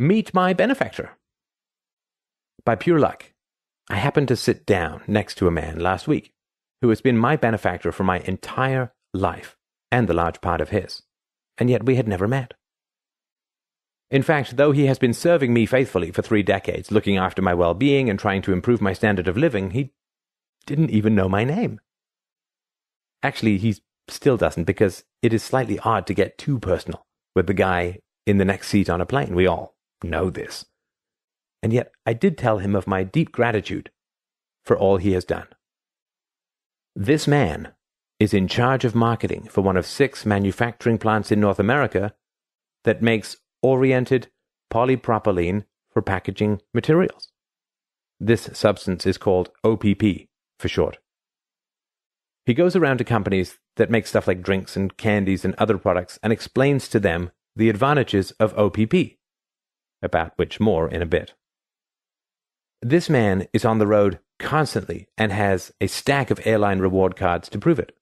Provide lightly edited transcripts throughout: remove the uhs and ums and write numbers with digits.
Meet my benefactor. By pure luck, I happened to sit down next to a man last week who has been my benefactor for my entire life and the large part of his, and yet we had never met. In fact, though he has been serving me faithfully for 3 decades, looking after my well-being and trying to improve my standard of living, he didn't even know my name. Actually, he still doesn't, because it is slightly odd to get too personal with the guy in the next seat on a plane. We all know this. And yet I did tell him of my deep gratitude for all he has done. This man is in charge of marketing for one of 6 manufacturing plants in North America that makes oriented polypropylene for packaging materials. This substance is called OPP for short. He goes around to companies that make stuff like drinks and candies and other products and explains to them the advantages of OPP, about which more in a bit. This man is on the road constantly and has a stack of airline reward cards to prove it.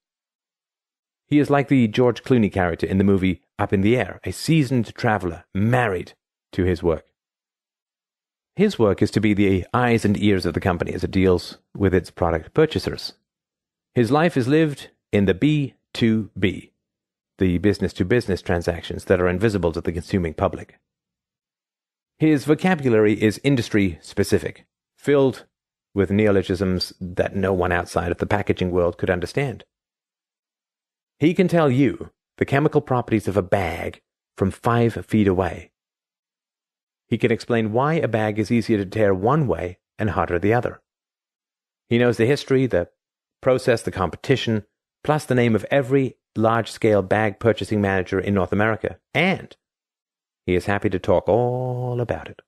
He is like the George Clooney character in the movie Up in the Air, a seasoned traveler married to his work. His work is to be the eyes and ears of the company as it deals with its product purchasers. His life is lived in the B2B, the business-to-business transactions that are invisible to the consuming public. His vocabulary is industry-specific, filled with neologisms that no one outside of the packaging world could understand. He can tell you the chemical properties of a bag from 5 feet away. He can explain why a bag is easier to tear one way and harder the other. He knows the history, the process, the competition, plus the name of every large-scale bag purchasing manager in North America, and he is happy to talk all about it.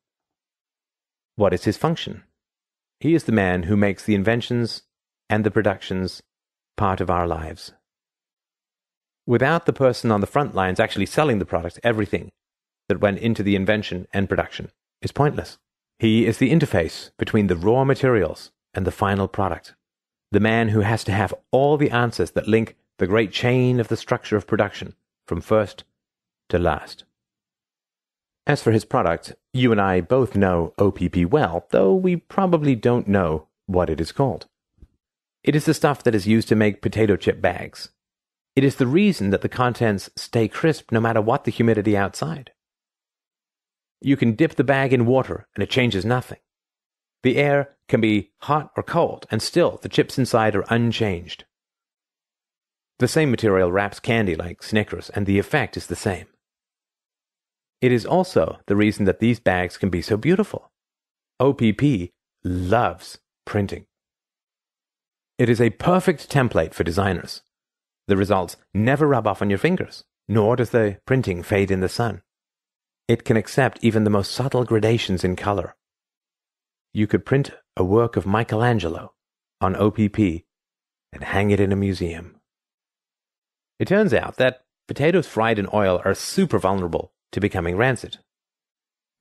What is his function? He is the man who makes the inventions and the productions part of our lives. Without the person on the front lines actually selling the product, everything that went into the invention and production is pointless. He is the interface between the raw materials and the final product, the man who has to have all the answers that link the great chain of the structure of production from first to last. As for his product, you and I both know OPP well, though we probably don't know what it is called. It is the stuff that is used to make potato chip bags. It is the reason that the contents stay crisp no matter what the humidity outside. You can dip the bag in water and it changes nothing. The air can be hot or cold, and still the chips inside are unchanged. The same material wraps candy like Snickers, and the effect is the same. It is also the reason that these bags can be so beautiful. OPP loves printing. It is a perfect template for designers. The results never rub off on your fingers, nor does the printing fade in the sun. It can accept even the most subtle gradations in color. You could print a work of Michelangelo on OPP and hang it in a museum. It turns out that potatoes fried in oil are super vulnerable to becoming rancid.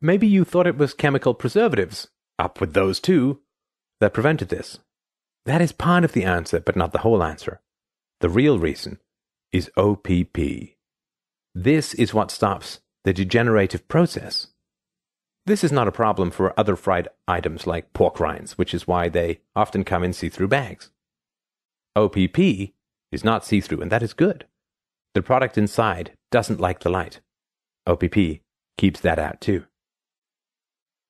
Maybe you thought it was chemical preservatives, up with those too, that prevented this. That is part of the answer, but not the whole answer. The real reason is OPP. This is what stops the degenerative process. This is not a problem for other fried items like pork rinds, which is why they often come in see-through bags. OPP is not see-through, and that is good. The product inside doesn't like the light. OPP keeps that out too.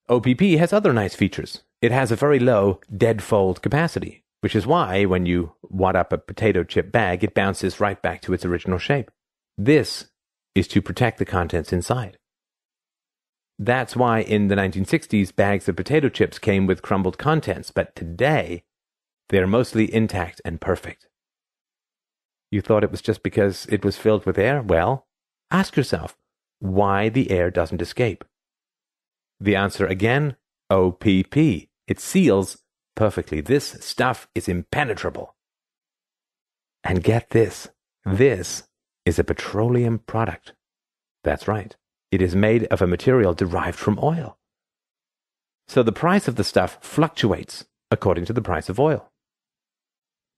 OPP has other nice features. It has a very low dead fold capacity, which is why when you wad up a potato chip bag, it bounces right back to its original shape. This is to protect the contents inside. That's why in the 1960s, bags of potato chips came with crumbled contents, but today, they are mostly intact and perfect. You thought it was just because it was filled with air? Well, ask yourself why the air doesn't escape. The answer again, OPP. It seals perfectly. This stuff is impenetrable. And get this is a petroleum product. That's right. It is made of a material derived from oil. So the price of the stuff fluctuates according to the price of oil.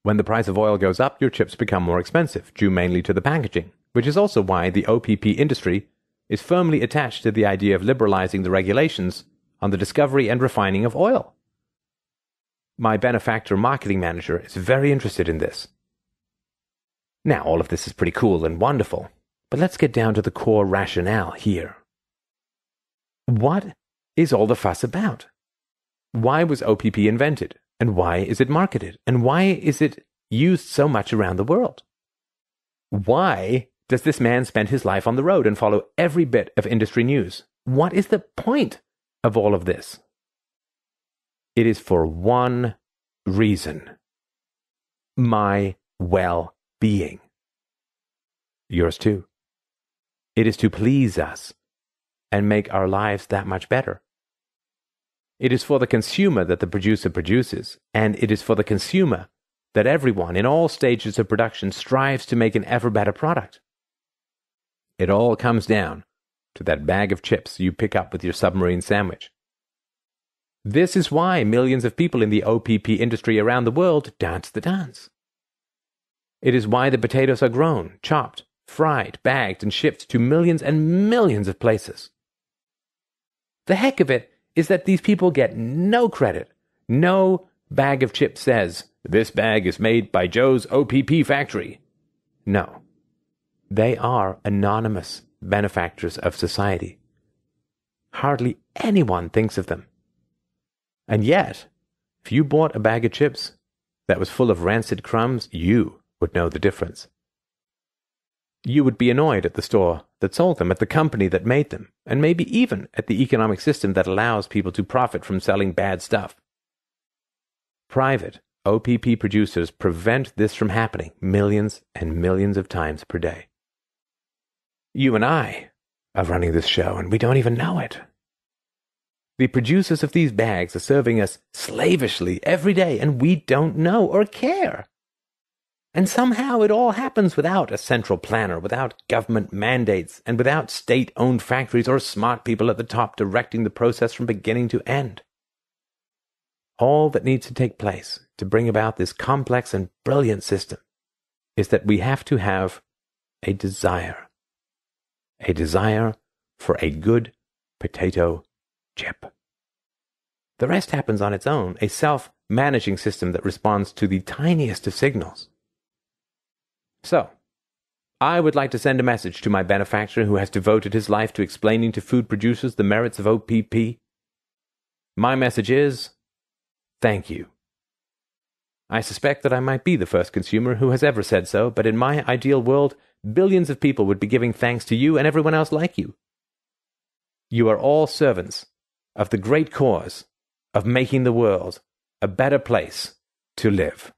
When the price of oil goes up, your chips become more expensive, due mainly to the packaging, which is also why the OPP industry is firmly attached to the idea of liberalizing the regulations on the discovery and refining of oil. My Benefactor marketing manager is very interested in this. Now, all of this is pretty cool and wonderful, but let's get down to the core rationale here. What is all the fuss about? Why was OPP invented? And why is it marketed? And why is it used so much around the world? Why does this man spend his life on the road and follow every bit of industry news? What is the point of all of this? It is for one reason: my well-being. Yours too. It is to please us and make our lives that much better. It is for the consumer that the producer produces, and it is for the consumer that everyone in all stages of production strives to make an ever better product. It all comes down to that bag of chips you pick up with your submarine sandwich. This is why millions of people in the OPP industry around the world dance the dance. It is why the potatoes are grown, chopped, fried, bagged, and shipped to millions and millions of places. The heck of it is that these people get no credit. No bag of chips says, "This bag is made by Joe's OPP factory." No. They are anonymous benefactors of society. Hardly anyone thinks of them. And yet, if you bought a bag of chips that was full of rancid crumbs, you would know the difference. You would be annoyed at the store that sold them, at the company that made them, and maybe even at the economic system that allows people to profit from selling bad stuff. Private OPP producers prevent this from happening millions and millions of times per day. You and I are running this show, and we don't even know it. The producers of these bags are serving us slavishly every day, and we don't know or care. And somehow it all happens without a central planner, without government mandates, and without state-owned factories or smart people at the top directing the process from beginning to end. All that needs to take place to bring about this complex and brilliant system is that we have to have a desire for a good potato chip. The rest happens on its own, a self-managing system that responds to the tiniest of signals. So, I would like to send a message to my benefactor who has devoted his life to explaining to food producers the merits of OPP. My message is, thank you. I suspect that I might be the first consumer who has ever said so, but in my ideal world, billions of people would be giving thanks to you and everyone else like you. You are all servants of the great cause of making the world a better place to live.